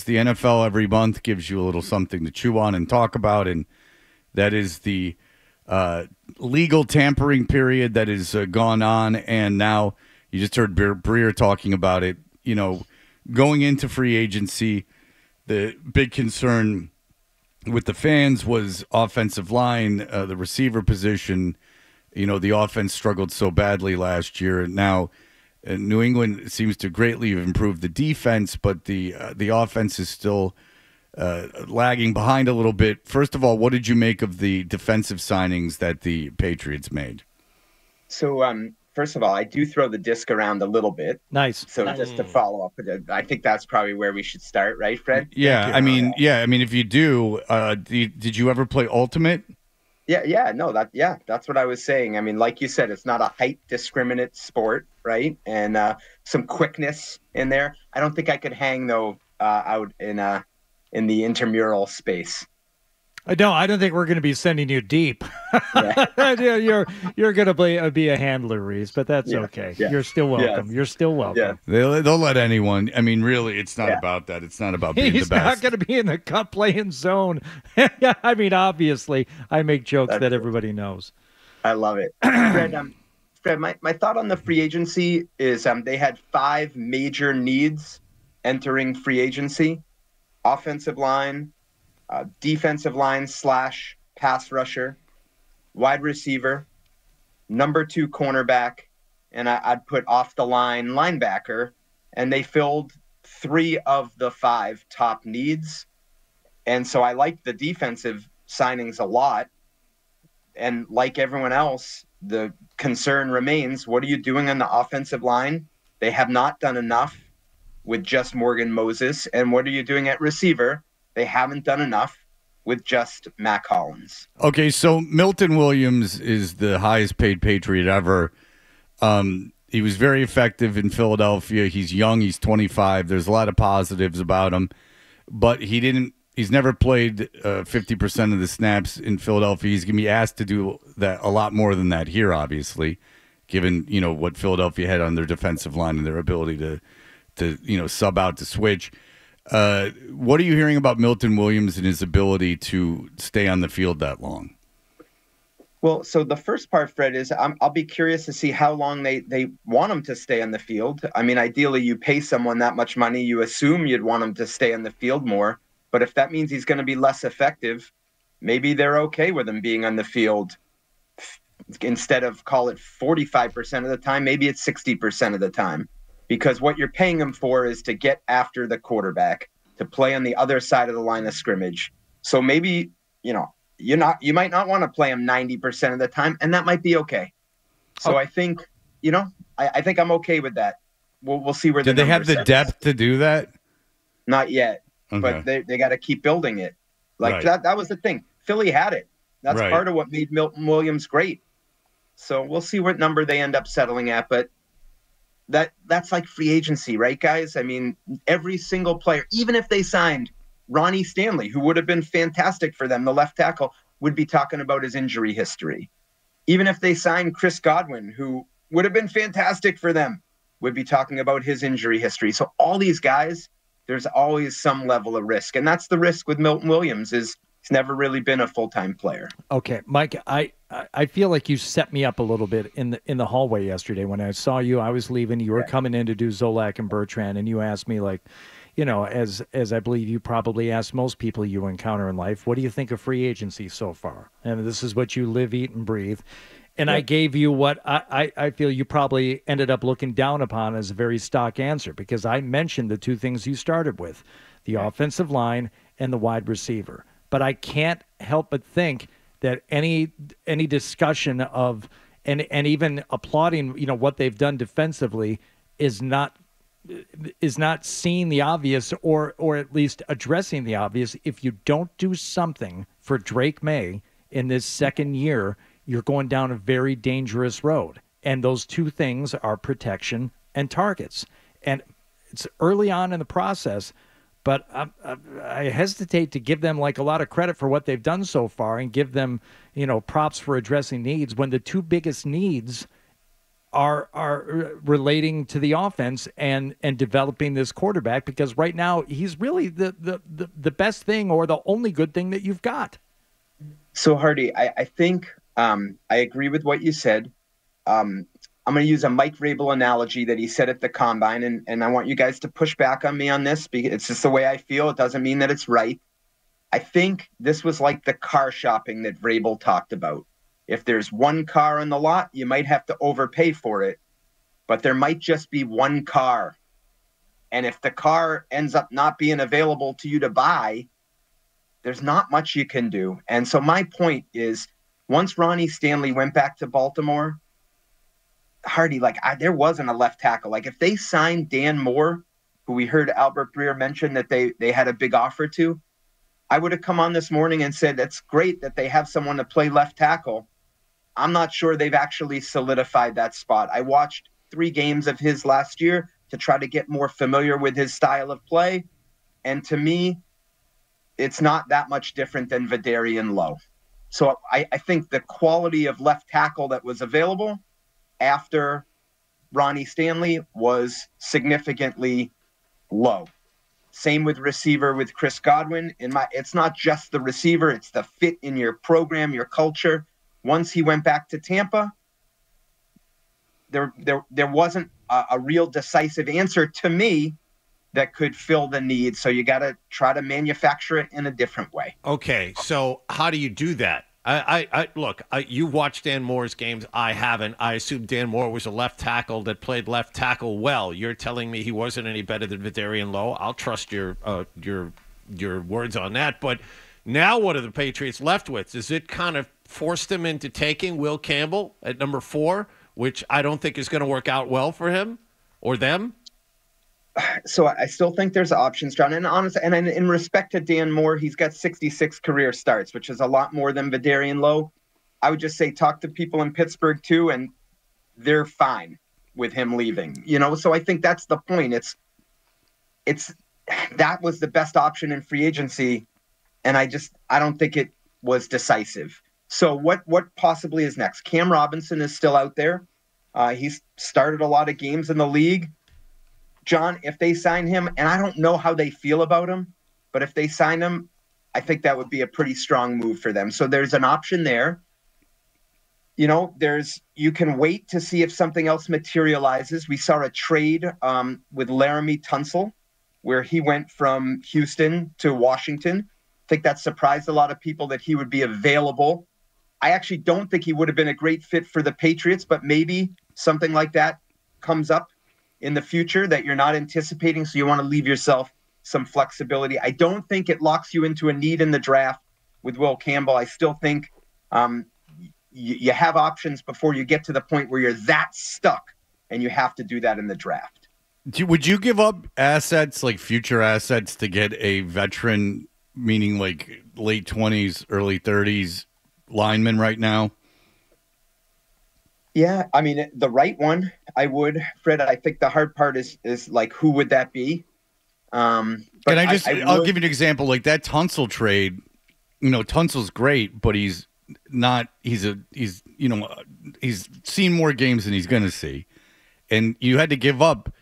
is the NFL every month gives you a little something to chew on and talk about, and that is the legal tampering period that has gone on, and now you just heard Breer talking about it. You know, going into free agency, the big concern with the fans was offensive line, the receiver position. You know, the offense struggled so badly last year, and now New England seems to greatly have improved the defense, but the offense is still lagging behind a little bit. First of all, what did you make of the defensive signings that the Patriots made? So, first of all, I do throw the disc around a little bit. Nice. So just to follow up, I think that's probably where we should start, right, Fred? Yeah, I mean, if you do, did you ever play Ultimate? That's what I was saying. I mean, like you said, it's not a height discriminate sport, right? And some quickness in there. I don't think I could hang though out in the intramural space. I don't think we're going to be sending you deep. Yeah. you're going to be a handler, Reese, but that's okay. Yeah. You're still welcome. Yes. You're still welcome. Yeah. They'll let anyone. I mean, really, it's not about that. It's not about being the best. He's not going to be in the cut playing zone. I mean, obviously, I make jokes that everybody knows. I love it. Fred, my thought on the free agency is they had 5 major needs entering free agency: offensive line, defensive line / pass rusher, wide receiver, number 2 cornerback, and I'd put off the line linebacker. And they filled 3 of the 5 top needs. And so I like the defensive signings a lot. And like everyone else, the concern remains, what are you doing on the offensive line? They have not done enough with just Morgan Moses. And what are you doing at receiver? They haven't done enough with just Mac Hollins. Okay, so Milton Williams is the highest paid Patriot ever. He was very effective in Philadelphia. He's young. He's 25. There's a lot of positives about him. But he's never played 50% of the snaps in Philadelphia. He's going to be asked to do that a lot more than that here, obviously, given, what Philadelphia had on their defensive line and their ability to sub out to switch. What are you hearing about Milton Williams and his ability to stay on the field that long? Well, so the first part, Fred, is I'll be curious to see how long they want him to stay on the field. I mean, ideally, you pay someone that much money, you assume you'd want him to stay on the field more. But if that means he's going to be less effective, maybe they're okay with him being on the field. Instead of, call it 45% of the time, maybe it's 60% of the time. Because what you're paying him for is to get after the quarterback, to play on the other side of the line of scrimmage. So maybe, you might not want to play him 90% of the time, and that might be okay. So I think, I think I'm okay with that. We'll see where. Did they have the depth to do that? Not yet, but they got to keep building it. That was the thing. Philly had it. That's part of what made Milton Williams great. So we'll see what number they end up settling at, but that's like free agency, right, guys? I mean, every single player, even if they signed Ronnie Stanley, who would have been fantastic for them, the left tackle, would be talking about his injury history. Even if they signed Chris Godwin, who would have been fantastic for them, would be talking about his injury history. So all these guys, there's always some level of risk. And that's the risk with Milton Williams, is he's never really been a full-time player. Okay, Mike, I feel like you set me up a little bit in the hallway yesterday. When I saw you, I was leaving. You were coming in to do Zolak and Bertrand, and you asked me, as I believe you probably ask most people you encounter in life, what do you think of free agency so far? And this is what you live, eat, and breathe. And I gave you what I feel you probably ended up looking down upon as a very stock answer, because I mentioned the 2 things you started with, the offensive line and the wide receiver. But I can't help but think that any discussion of and even applauding what they've done defensively is not seeing the obvious or at least addressing the obvious. If you don't do something for Drake May in this second year, you're going down a very dangerous road. And those 2 things are protection and targets. And it's early on in the process, but I hesitate to give them a lot of credit for what they've done so far and give them, props for addressing needs when the 2 biggest needs are relating to the offense and developing this quarterback, because right now he's really the best thing or the only good thing that you've got. So Hardy, I think I agree with what you said. I'm going to use a Mike Vrabel analogy that he said at the Combine, and I want you guys to push back on me on this because it's just the way I feel. It doesn't mean that it's right. I think this was like the car shopping that Vrabel talked about. If there's one car on the lot, you might have to overpay for it, but there might just be one car. And if the car ends up not being available to you to buy, there's not much you can do. And so my point is, once Ronnie Stanley went back to Baltimore, Hardy, there wasn't a left tackle. Like if they signed Dan Moore, who we heard Albert Breer mention that they had a big offer to, I would have come on this morning and said, it's great that they have someone to play left tackle. I'm not sure they've actually solidified that spot. I watched 3 games of his last year to try to get more familiar with his style of play. And to me, it's not that much different than Vidarian Lowe. So I think the quality of left tackle that was available after Ronnie Stanley was significantly low. Same with receiver with Chris Godwin. It's not just the receiver, it's the fit in your program, your culture. Once he went back to Tampa, there wasn't a real decisive answer to me that could fill the need. So you got to try to manufacture it in a different way. Okay, so how do you do that? You watched Dan Moore's games. I haven't. I assume Dan Moore was a left tackle that played left tackle well. You're telling me he wasn't any better than Vidarian Lowe. I'll trust your words on that. But now what are the Patriots left with? Does it kind of force them into taking Will Campbell at number 4, which I don't think is going to work out well for him or them? So I still think there's options, John. And honestly, and in respect to Dan Moore, he's got 66 career starts, which is a lot more than Vidarian Lowe. I would just say talk to people in Pittsburgh too, and they're fine with him leaving. So I think that's the point. It's that was the best option in free agency, and I don't think it was decisive. So what possibly is next? Cam Robinson is still out there. He's started a lot of games in the league. John, if they sign him, and I don't know how they feel about him, but if they sign him, I think that would be a pretty strong move for them. So there's an option there. You can wait to see if something else materializes. We saw a trade with Laramie Tunsil, where he went from Houston to Washington. I think that surprised a lot of people that he would be available. I actually don't think he would have been a great fit for the Patriots, but maybe something like that comes up in the future that you're not anticipating, so you want to leave yourself some flexibility. I don't think it locks you into a need in the draft with Will Campbell. I still think you have options before you get to the point where you're that stuck, and you have to do that in the draft. Would you give up assets, like future assets, to get a veteran, meaning like late 20s, early 30s lineman right now? Yeah, I mean, the right one, I would, Fred. I think the hard part is like, who would that be? But I'll give you an example. Like that Tunsil trade, Tunsil's great, but he's seen more games than he's going to see. And you had to give up,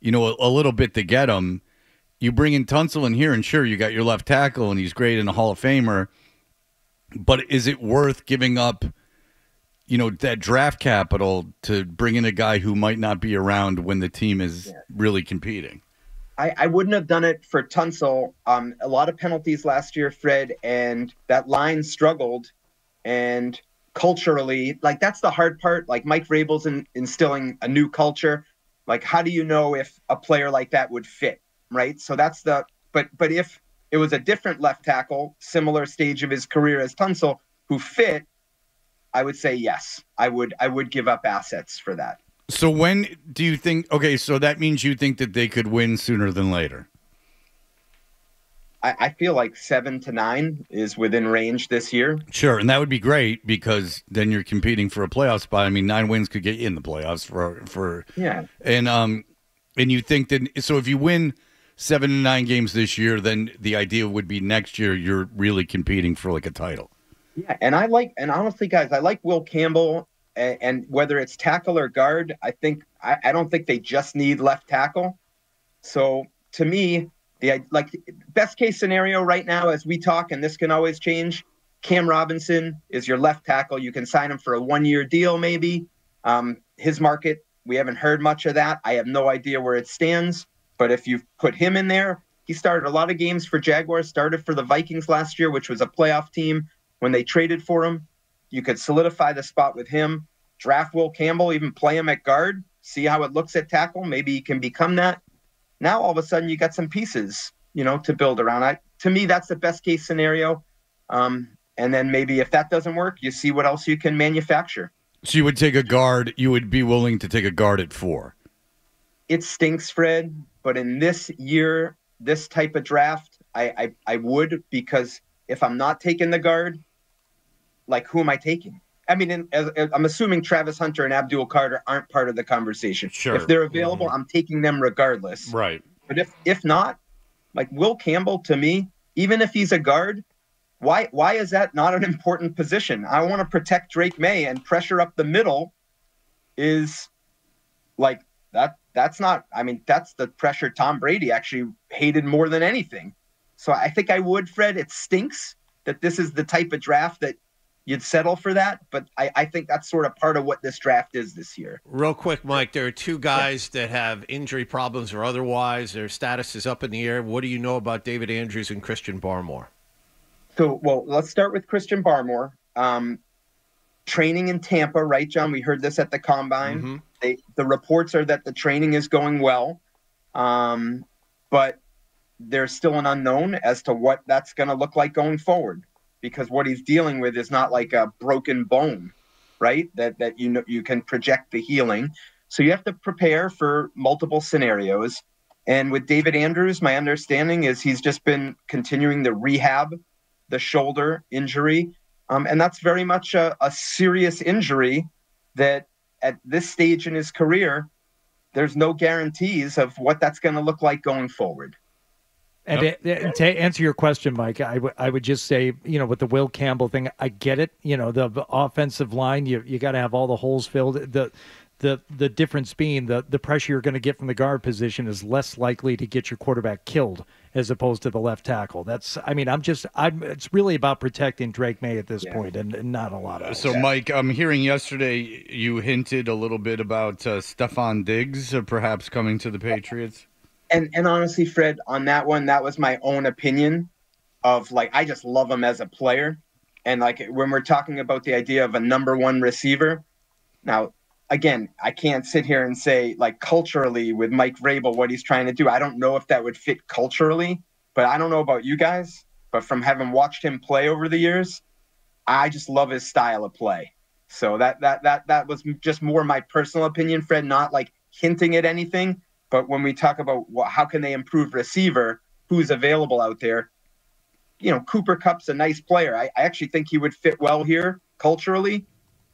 a little bit to get him. You bring in Tunsil in here, and sure, you got your left tackle, and he's great and a Hall of Famer. But is it worth giving up, that draft capital to bring in a guy who might not be around when the team is really competing? I wouldn't have done it for Tunsil. A lot of penalties last year, Fred, and that line struggled. And culturally, that's the hard part. Like Mike Vrabel's instilling a new culture. Like, how do you know if a player like that would fit, right? So that's but if it was a different left tackle, similar stage of his career as Tunsil, who fit, I would say yes. I would give up assets for that. So when do you think? Okay, so that means you think that they could win sooner than later. I feel like 7 to 9 is within range this year. Sure, and that would be great because then you're competing for a playoff spot. I mean, 9 wins could get you in the playoffs for yeah. And you think that so if you win 7 to 9 games this year, then the idea would be next year you're really competing for like a title. Yeah, and honestly, guys, I like Will Campbell. and whether it's tackle or guard, I don't think they just need left tackle. So to me, the best case scenario right now as we talk, and this can always change, Cam Robinson is your left tackle. You can sign him for a 1-year deal maybe. His market, we haven't heard much of that. I have no idea where it stands. But if you put him in there, he started a lot of games for Jaguars, started for the Vikings last year, which was a playoff team when they traded for him. You could solidify the spot with him, draft Will Campbell, even play him at guard, see how it looks at tackle. Maybe he can become that. Now, all of a sudden, you got some pieces, to build around. To me, that's the best case scenario. And then maybe if that doesn't work, you see what else you can manufacture. So you would take a guard. You would be willing to take a guard at 4. It stinks, Fred. But in this year, this type of draft, I would, because if I'm not taking the guard, like, who am I taking? I mean, I'm assuming Travis Hunter and Abdul Carter aren't part of the conversation. Sure. If they're available, I'm taking them regardless. Right. But if not, like Will Campbell, to me, even if he's a guard, why is that not an important position? I want to protect Drake May, and pressure up the middle is like that. That's not. I mean, that's the pressure Tom Brady actually hated more than anything. So I think I would, Fred. It stinks that this is the type of draft that you'd settle for that, but I think that's sort of part of what this draft is this year. Real quick, Mike, there are 2 guys that have injury problems or otherwise. Their status is up in the air. What do you know about David Andrews and Christian Barmore? So, well, let's start with Christian Barmore. Training in Tampa, right, John? We heard this at the Combine. Mm-hmm. The reports are that the training is going well, but there's still an unknown as to what that's going to look like going forward. Because what he's dealing with is not like a broken bone, right? That you can project the healing. So you have to prepare for multiple scenarios. And with David Andrews, my understanding is he's just been continuing to rehab the shoulder injury. And that's very much a serious injury that at this stage in his career, there's no guarantees of what that's going to look like going forward. And to answer your question, Mike, I would just say, with the Will Campbell thing, I get it. The offensive line, you got to have all the holes filled. The difference being the pressure you're going to get from the guard position is less likely to get your quarterback killed as opposed to the left tackle. It's really about protecting Drake May at this point, and not a lot of. So, Mike, I'm hearing yesterday you hinted a little bit about Stephon Diggs perhaps coming to the Patriots. And honestly, Fred, on that one, that was my own opinion of, like, I just love him as a player. And, like, when we're talking about the idea of a number 1 receiver, now, again, I can't sit here and say, like, culturally with Mike Vrabel, what he's trying to do. I don't know if that would fit culturally, but I don't know about you guys. But from having watched him play over the years, I just love his style of play. So that was just more my personal opinion, Fred, not like hinting at anything. But when we talk about how can they improve receiver, who's available out there, Cooper Kupp's a nice player. I actually think he would fit well here culturally,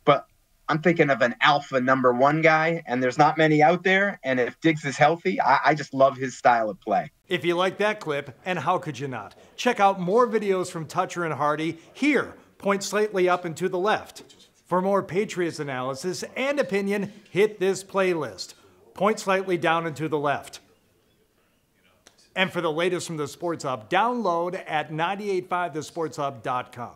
but I'm thinking of an alpha number 1 guy, and there's not many out there. And if Diggs is healthy, I just love his style of play. If you like that clip, and how could you not? Check out more videos from Toucher and Hardy here. Point slightly up and to the left. For more Patriots analysis and opinion, hit this playlist. Point slightly down and to the left. And for the latest from the Sports Hub, download at 985thesportshub.com.